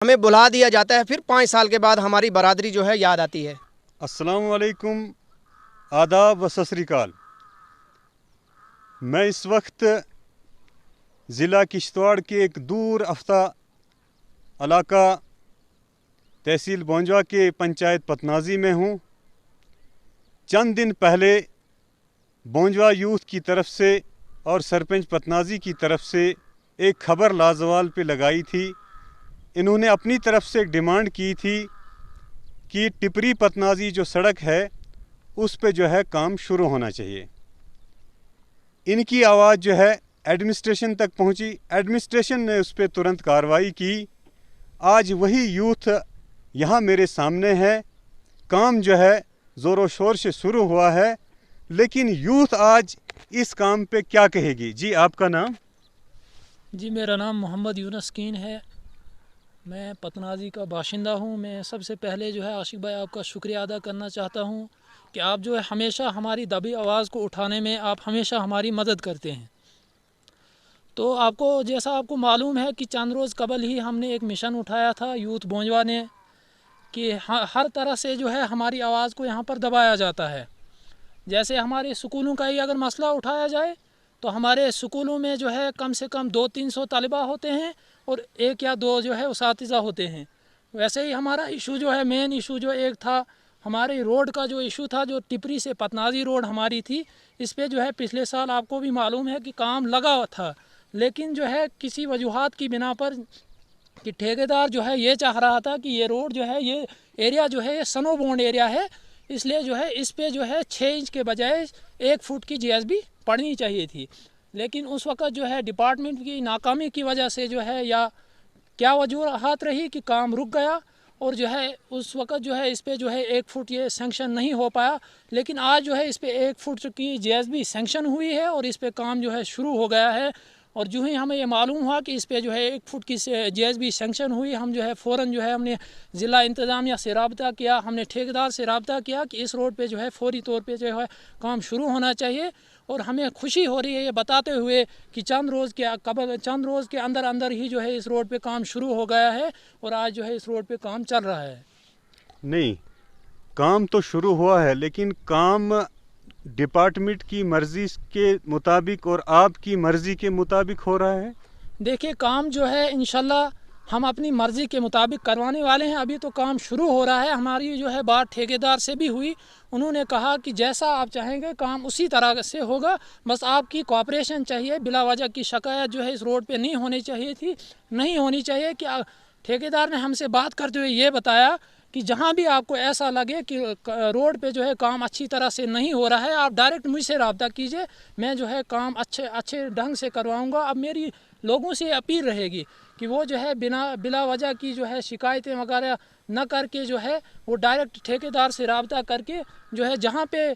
ہمیں بلا دیا جاتا ہے، پھر 5 سال کے بعد ہماری برادری جو ہے یاد آتی ہے۔ السلام علیکم، آداب و ست سری اکال۔ میں اس وقت ضلع کشتواڑ کے ایک دور افتہ علاقہ تحصیل بونجوا کے پنچایت پتنازی میں ہوں۔ چند دن پہلے بونجوا یوتھ کی طرف سے اور سرپنچ پتنازی کی طرف سے ایک خبر لازوال پہ لگائی تھی۔ انہوں نے اپنی طرف سے ایک ڈیمانڈ کی تھی کہ ٹپری پتنازی جو سڑک ہے اس پہ جو ہے کام شروع ہونا چاہیے۔ ان کی آواز جو ہے ایڈمنسٹریشن تک پہنچی، ایڈمنسٹریشن نے اس پہ ترنت کارروائی کی۔ آج وہی یوتھ یہاں میرے سامنے ہے، کام جو ہے زور و شور سے شروع ہوا ہے، لیکن یوتھ آج اس کام پہ کیا کہے گی؟ جی آپ کا نام؟ جی میرا نام محمد یونس کین ہے، میں پتنازی کا باشندہ ہوں۔ میں سب سے پہلے جو ہے عاشق بھائی آپ کا شکریہ ادا کرنا چاہتا ہوں کہ آپ جو ہے ہمیشہ ہماری دبی آواز کو اٹھانے میں آپ ہمیشہ ہماری مدد کرتے ہیں۔ تو آپ کو جیسا آپ کو معلوم ہے کہ چند روز قبل ہی ہم نے ایک مشن اٹھایا تھا یوتھ بونجوا نے کہ ہر طرح سے جو ہے ہماری آواز کو یہاں پر دبایا جاتا ہے۔ جیسے ہمارے سکولوں کا ہی اگر مسئلہ اٹھایا جائے تو ہمارے سکولوں میں جو ہے کم سے کم 200-300 طلباء ہوتے ہیں اور 1 یا 2 جو ہے اساتذہ ہوتے ہیں۔ ویسے ہی ہمارا ایشو جو ہے مین ایشو جو ایک تھا ہمارے روڈ کا جو ایشو تھا، جو ٹپری سے پتنازی روڈ ہماری تھی، اس پہ جو ہے پچھلے سال آپ کو بھی معلوم ہے کہ کام لگا تھا، لیکن جو ہے کسی وجوہات کی بنا پر کہ ٹھیکیدار جو ہے یہ چاہ رہا تھا کہ یہ روڈ جو ہے یہ ایریا جو ہے یہ سنو بونڈ ایریا ہے، اس لیے جو ہے اس پہ جو ہے 6 انچ کے بجائے 1 فٹ کی GSB پڑنی چاہیے تھی۔ لیکن اس وقت جو ہے ڈپارٹمنٹ کی ناکامی کی وجہ سے جو ہے یا کیا وجوہات رہی کہ کام رک گیا، اور جو ہے اس وقت جو ہے اس پہ جو ہے 1 فٹ یہ سینکشن نہیں ہو پایا۔ لیکن آج جو ہے اس پہ 1 فٹ کی GSB سینکشن ہوئی ہے اور اس پہ کام جو ہے شروع ہو گیا ہے۔ اور جو ہی ہمیں یہ معلوم ہوا کہ اس پہ جو ہے 1 فٹ کی GSB سینکشن ہوئی، ہم جو ہے فوراً جو ہے ہم نے ضلع انتظامیہ سے رابطہ کیا، ہم نے ٹھیکیدار سے رابطہ کیا کہ اس روڈ پہ جو ہے فوری طور پہ جو ہے کام شروع ہونا چاہیے۔ اور ہمیں خوشی ہو رہی ہے یہ بتاتے ہوئے کہ چند روز کے اندر ہی جو ہے اس روڈ پہ کام شروع ہو گیا ہے اور آج جو ہے اس روڈ پہ کام چل رہا ہے۔ نہیں، کام تو شروع ہوا ہے، لیکن کام ڈپارٹمنٹ کی مرضی کے مطابق اور آپ کی مرضی کے مطابق ہو رہا ہے؟ دیکھیے کام جو ہے انشاءاللہ ہم اپنی مرضی کے مطابق کروانے والے ہیں۔ ابھی تو کام شروع ہو رہا ہے، ہماری جو ہے بات ٹھیکیدار سے بھی ہوئی، انہوں نے کہا کہ جیسا آپ چاہیں گے کام اسی طرح سے ہوگا، بس آپ کی کوآپریشن چاہیے۔ بلا وجہ کی شکایت جو ہے اس روڈ پہ نہیں ہونی چاہیے کہ ٹھیکیدار نے ہم سے بات کرتے ہوئے یہ بتایا کہ جہاں بھی آپ کو ایسا لگے کہ روڈ پہ جو ہے کام اچھی طرح سے نہیں ہو رہا ہے، آپ ڈائریکٹ مجھ سے رابطہ کیجئے، میں جو ہے کام اچھے ڈھنگ سے کرواؤں گا۔ اب میری لوگوں سے اپیل رہے گی کہ وہ جو ہے بلا وجہ کی جو ہے شکایتیں وغیرہ نہ کر کے جو ہے وہ ڈائریکٹ ٹھیکیدار سے رابطہ کر کے جو ہے جہاں پہ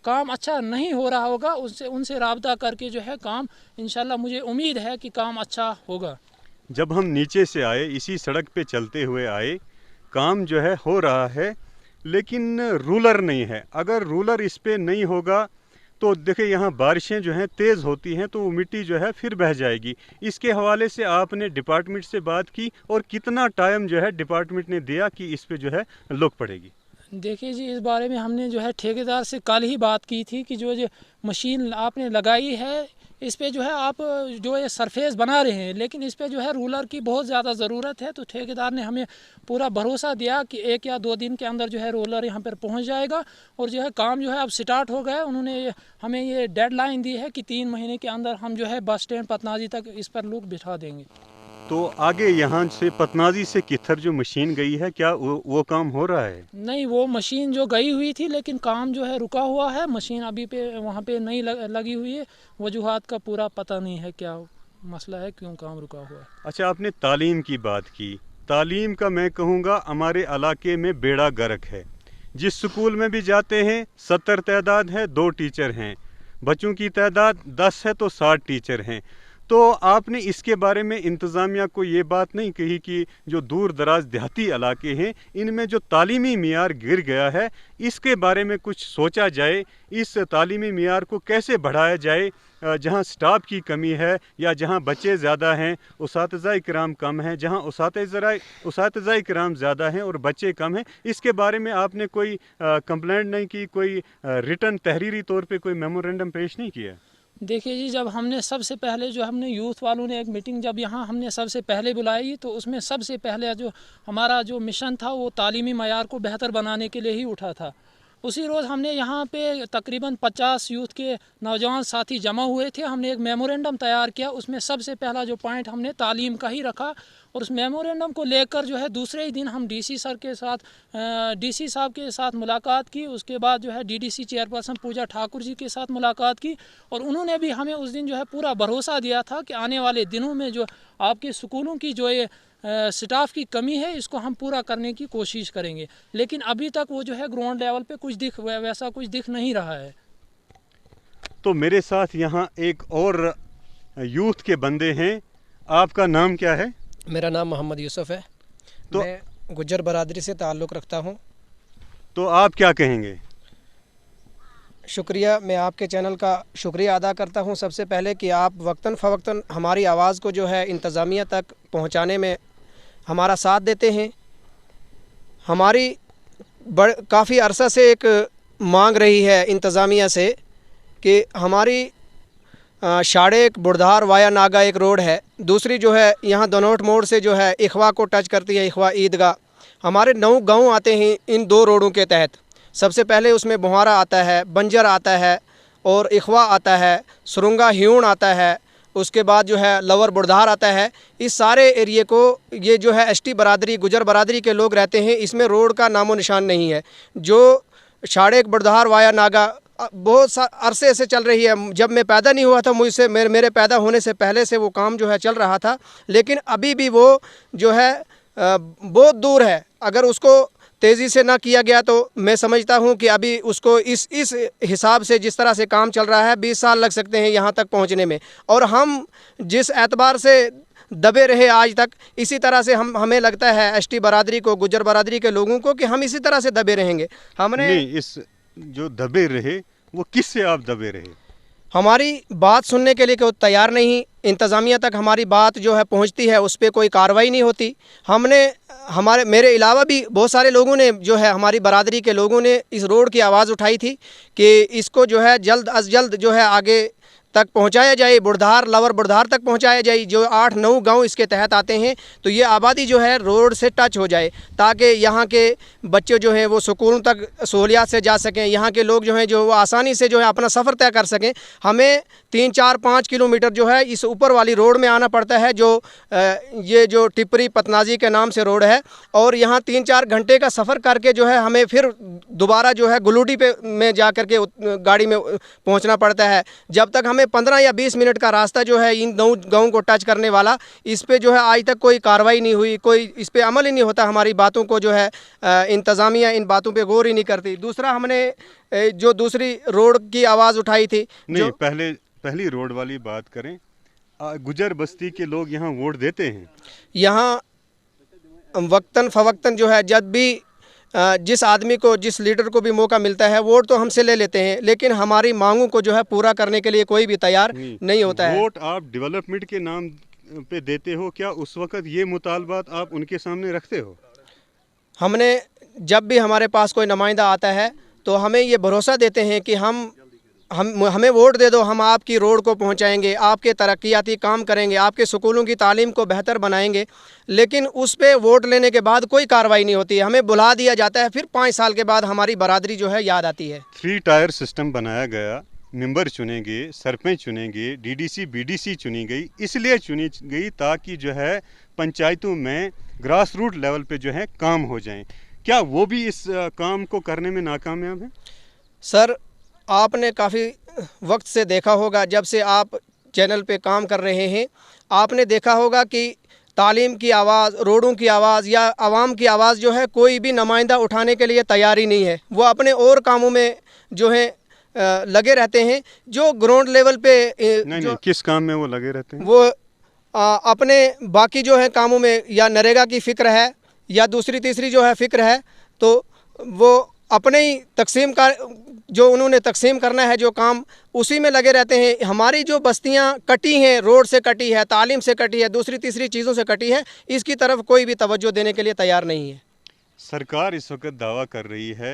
کام اچھا نہیں ہو رہا ہوگا ان سے رابطہ کر کے جو ہے کام انشاءاللہ مجھے امید ہے کہ کام اچھا ہوگا۔ جب ہم نیچے سے آئے، اسی سڑک پہ چلتے ہوئے آئے، کام جو ہے ہو رہا ہے، لیکن رولر نہیں ہے۔ اگر رولر اس پہ نہیں ہوگا تو دیکھیں یہاں بارشیں جو ہیں تیز ہوتی ہیں تو وہ مٹی جو ہے پھر بہہ جائے گی۔ اس کے حوالے سے آپ نے ڈپارٹمنٹ سے بات کی اور کتنا ٹائم جو ہے ڈپارٹمنٹ نے دیا کہ اس پہ جو ہے لوک پڑے گی؟ دیکھیے جی، اس بارے میں ہم نے جو ہے ٹھیکیدار سے کل ہی بات کی تھی کہ جو مشین آپ نے لگائی ہے اس پہ جو ہے آپ جو یہ سرفیس بنا رہے ہیں، لیکن اس پہ جو ہے رولر کی بہت زیادہ ضرورت ہے۔ تو ٹھیکیدار نے ہمیں پورا بھروسہ دیا کہ 1 یا 2 دن کے اندر جو ہے رولر یہاں پر پہنچ جائے گا اور جو ہے کام جو ہے اب سٹارٹ ہو گیا ہے۔ انہوں نے ہمیں یہ ڈیڈ لائن دی ہے کہ 3 مہینے کے اندر ہم جو ہے بس اسٹینڈ پتنازی تک اس پر لوگ بٹھا دیں گے۔ تو آگے یہاں سے پتنازی سے کتھر جو مشین گئی ہے، کیا وہ کام ہو رہا ہے؟ نہیں، وہ مشین جو گئی ہوئی تھی لیکن کام جو ہے رکا ہوا ہے، مشین ابھی وہاں پہ نہیں لگی ہوئی ہے۔ وجوہات کا پورا پتہ نہیں ہے کیا مسئلہ ہے، کیوں کام رکا ہوا ہے۔ اچھا، آپ نے تعلیم کی بات کی۔ تعلیم کا میں کہوں گا ہمارے علاقے میں بیڑا گرک ہے۔ جس سکول میں بھی جاتے ہیں 70 تعداد ہے، 2 ٹیچر ہیں، بچوں کی تعداد 10 ہے تو 60 ٹیچر ہیں۔ तो आपने इसके बारे में इंतज़ामिया को ये बात नहीं कही कि जो दूर दराज देहाती इलाके हैं इनमें जो तालीमी मियार गिर गया है, इसके बारे में कुछ सोचा जाए, इस तालीमी मियार को कैसे बढ़ाया जाए, जहाँ स्टाफ की कमी है या जहाँ बच्चे ज़्यादा हैं, उसातिज़ा इकराम कम हैं, जहाँ उसातिज़ा इकराम ज़्यादा हैं और बच्चे कम हैं, इसके बारे में आपने कोई कंप्लेंट नहीं की, कोई रिटर्न तहरीरी तौर पे कोई मेमोरेंडम पेश नहीं किया? देखिए जी, जब हमने सबसे पहले जो हमने यूथ वालों ने एक मीटिंग जब यहाँ हमने सबसे पहले बुलाई, तो उसमें सबसे पहले जो हमारा जो मिशन था वो तालीमी मयार को बेहतर बनाने के लिए ही उठा था। उसी रोज़ हमने यहाँ पे तकरीबन 50 यूथ के नौजवान साथी जमा हुए थे। हमने एक मेमोरेंडम तैयार किया, उसमें सबसे पहला जो पॉइंट हमने तालीम का ही रखा, और उस मेमोरेंडम को लेकर जो है दूसरे ही दिन हम डीसी सर के साथ डीसी साहब के साथ मुलाकात की। उसके बाद जो है डीडीसी चेयरपर्सन पूजा ठाकुर जी के साथ मुलाकात की, और उन्होंने भी हमें उस दिन जो है पूरा भरोसा दिया था कि आने वाले दिनों में जो आपके स्कूलों की जो ये स्टाफ की कमी है इसको हम पूरा करने की कोशिश करेंगे। लेकिन अभी तक वो जो है ग्राउंड लेवल पे वैसा कुछ दिख नहीं रहा है। तो मेरे साथ यहाँ एक और यूथ के बंदे हैं, आपका नाम क्या है? मेरा नाम मोहम्मद यूसुफ है। तो मैं गुज्जर बरादरी से ताल्लुक़ रखता हूँ। तो आप क्या कहेंगे? शुक्रिया, मैं आपके चैनल का शुक्रिया अदा करता हूँ सबसे पहले कि आप वक्तन फ़वक्तन हमारी आवाज़ को जो है इंतज़ामिया तक पहुँचाने में हमारा साथ देते हैं। हमारी काफ़ी अरसा से एक मांग रही है इंतज़ामिया से कि हमारी शाड़ेक बुढ़धार वाया नागा एक रोड है, दूसरी जो है यहाँ दोनोट मोड़ से जो है इखवा को टच करती है, इखवा ईदगाह। हमारे 9 गांव आते हैं इन 2 रोडों के तहत। सबसे पहले उसमें बुहारा आता है, बंजर आता है और इखवा आता है, सुरंगा ह्यूण आता है, उसके बाद जो है लवर बुढ़धार आता है। इस सारे एरिए को ये जो है एसटी बरादरी गुजर बरादरी के लोग रहते हैं, इसमें रोड का नामो निशान नहीं है। जो शाड़ेक बुढ़धार वाया नागा बहुत अरसे से चल रही है, जब मैं पैदा नहीं हुआ था मुझसे मेरे पैदा होने से पहले से वो काम जो है चल रहा था, लेकिन अभी भी वो जो है बहुत दूर है। अगर उसको तेज़ी से ना किया गया तो मैं समझता हूँ कि अभी उसको इस हिसाब से जिस तरह से काम चल रहा है 20 साल लग सकते हैं यहाँ तक पहुँचने में। और हम जिस एतबार से दबे रहे आज तक, इसी तरह से हमें लगता है एसटी बरादरी को, गुज्जर बरादरी के लोगों को, कि हम इसी तरह से दबे रहेंगे। हमने नहीं, इस जो दबे रहे वो किससे आप दबे रहे? हमारी बात सुनने के लिए कोई तैयार नहीं, इंतज़ामिया तक हमारी बात जो है पहुंचती है उस पर कोई कार्रवाई नहीं होती। मेरे अलावा भी बहुत सारे लोगों ने जो है हमारी बरादरी के लोगों ने इस रोड की आवाज़ उठाई थी कि इसको जो है जल्द अज जल्द जो है आगे तक पहुंचाया जाए, बुढ़धार लवर बुढ़धार तक पहुंचाया जाए। जो 8-9 गांव इसके तहत आते हैं, तो ये आबादी जो है रोड से टच हो जाए, ताकि यहाँ के बच्चे जो हैं वो स्कूलों तक सहूलियात से जा सकें, यहाँ के लोग जो हैं जो वो आसानी से जो है अपना सफ़र तय कर सकें। हमें 3-4-5 किलोमीटर जो है इस ऊपर वाली रोड में आना पड़ता है, जो ये जो टिपरी पतनाजी के नाम से रोड है, और यहाँ 3-4 घंटे का सफ़र करके जो है हमें फिर दोबारा जो है गुलूडी पे में जा कर के गाड़ी में पहुँचना पड़ता है। जब तक हमें 15 या 20 मिनट का रास्ता जो है इन 9 गाँव को टच करने वाला, इस पे जो है आज तक कोई कार्रवाई नहीं हुई, कोई इस पे अमल ही नहीं होता। हमारी बातों को जो है इंतज़ामिया इन बातों पे गौर ही नहीं करती। दूसरा, हमने जो दूसरी रोड की आवाज़ उठाई थी, नहीं, पहली रोड वाली बात करें। गुजर बस्ती के लोग यहाँ वोट देते हैं। यहाँ वक्तन फ़वक्तन जो है जब भी जिस आदमी को, जिस लीडर को भी मौका मिलता है, वोट तो हमसे ले लेते हैं, लेकिन हमारी मांगों को जो है पूरा करने के लिए कोई भी तैयार नहीं होता है। वोट आप डेवलपमेंट के नाम पे देते हो, क्या उस वक्त ये मुतालबात आप उनके सामने रखते हो? हमने जब भी हमारे पास कोई नुमाइंदा आता है तो हमें ये भरोसा देते हैं कि हमें वोट दे दो, हम आपकी रोड को पहुंचाएंगे, आपके तरक्याती काम करेंगे, आपके स्कूलों की तालीम को बेहतर बनाएंगे। लेकिन उस पे वोट लेने के बाद कोई कार्रवाई नहीं होती है, हमें बुला दिया जाता है, फिर 5 साल के बाद हमारी बरादरी जो है याद आती है। 3 टायर सिस्टम बनाया गया, मेंबर चुनेंगे, सरपंच चुनेंगे, डीडीसी बीडीसी चुनी गई, इसलिए चुनी गई ताकि जो है पंचायतों में ग्रास रूट लेवल पे जो है काम हो जाएं। क्या वो भी इस काम को करने में नाकामयाब है? सर, आपने काफ़ी वक्त से देखा होगा, जब से आप चैनल पे काम कर रहे हैं, आपने देखा होगा कि तालीम की आवाज़, रोडों की आवाज़ या आवाम की आवाज़ जो है कोई भी नुमाइंदा उठाने के लिए तैयार ही नहीं है। वो अपने और कामों में जो है लगे रहते हैं, जो ग्राउंड लेवल पे नहीं, किस काम में वो लगे रहते हैं? वो अपने बाकी जो है कामों में, या नरेगा की फ़िक्र है या दूसरी तीसरी जो है फ़िक्र है, तो वो अपने ही तकसीम का जो उन्होंने तकसीम करना है जो काम, उसी में लगे रहते हैं। हमारी जो बस्तियां कटी हैं, रोड से कटी है, तालीम से कटी है, दूसरी तीसरी चीज़ों से कटी है, इसकी तरफ कोई भी तवज्जो देने के लिए तैयार नहीं है। सरकार इस वक्त दावा कर रही है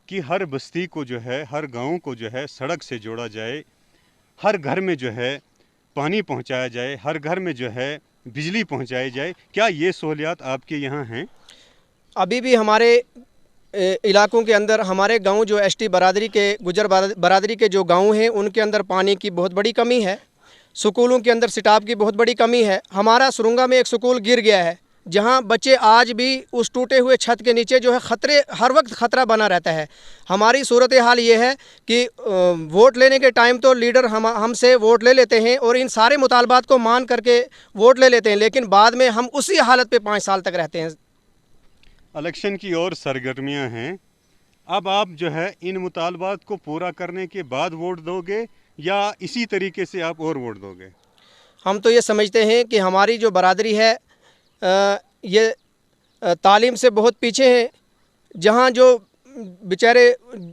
कि हर बस्ती को जो है, हर गांव को जो है सड़क से जोड़ा जाए, हर घर में जो है पानी पहुंचाया जाए, हर घर में जो है बिजली पहुंचाई जाए। क्या ये सहूलियात आपके यहाँ हैं? अभी भी हमारे इलाकों के अंदर, हमारे गांव जो एसटी बरादरी के, गुजर बरादरी के जो गांव हैं, उनके अंदर पानी की बहुत बड़ी कमी है। स्कूलों के अंदर स्टाफ की बहुत बड़ी कमी है। हमारा सुरुंगा में एक स्कूल गिर गया है, जहां बच्चे आज भी उस टूटे हुए छत के नीचे जो है खतरे, हर वक्त ख़तरा बना रहता है। हमारी सूरत हाल ये है कि वोट लेने के टाइम तो लीडर हमसे वोट ले लेते हैं और इन सारे मुतालबात को मान करके वोट ले लेते हैं, लेकिन बाद में हम उसी हालत पे 5 साल तक रहते हैं। इलेक्शन की और सरगर्मियां हैं। अब आप जो है इन मुतालबात को पूरा करने के बाद वोट दोगे या इसी तरीके से आप और वोट दोगे? हम तो ये समझते हैं कि हमारी जो बरादरी है ये तालीम से बहुत पीछे हैं। जहाँ जो बेचारे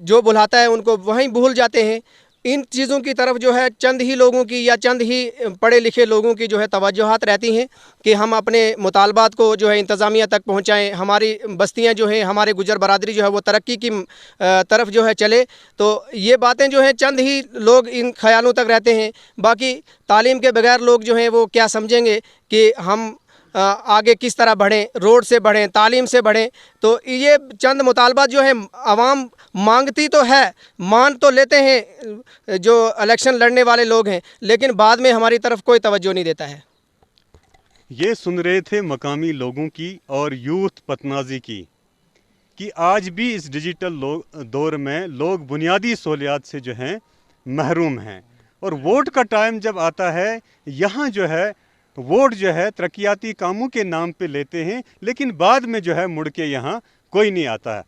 जो बुलाता है उनको वहीं भूल जाते हैं। इन चीज़ों की तरफ जो है चंद ही लोगों की या चंद ही पढ़े लिखे लोगों की जो है तवज्जोहात रहती हैं कि हम अपने मुतालबात को जो है इंतज़ामिया तक पहुँचाएँ, हमारी बस्तियाँ जो हैं, हमारे गुजर बरादरी जो है वो तरक्की की तरफ जो है चले। तो ये बातें जो हैं चंद ही लोग इन ख्यालों तक रहते हैं। बाकी तालीम के बगैर लोग जो हैं वो क्या समझेंगे कि हम आगे किस तरह बढ़ें, रोड से बढ़ें, तालीम से बढ़ें। तो ये चंद मुतालबात जो है आवाम मांगती तो है, मान तो लेते हैं जो इलेक्शन लड़ने वाले लोग हैं, लेकिन बाद में हमारी तरफ कोई तवज्जो नहीं देता है। ये सुन रहे थे मकामी लोगों की और यूथ पतनाजी की कि आज भी इस डिजिटल दौर में लोग बुनियादी सहूलियात से जो हैं महरूम हैं, और वोट का टाइम जब आता है यहाँ जो है वोट जो है तरक्याती कामों के नाम पे लेते हैं, लेकिन बाद में जो है मुड़ के यहाँ कोई नहीं आता है।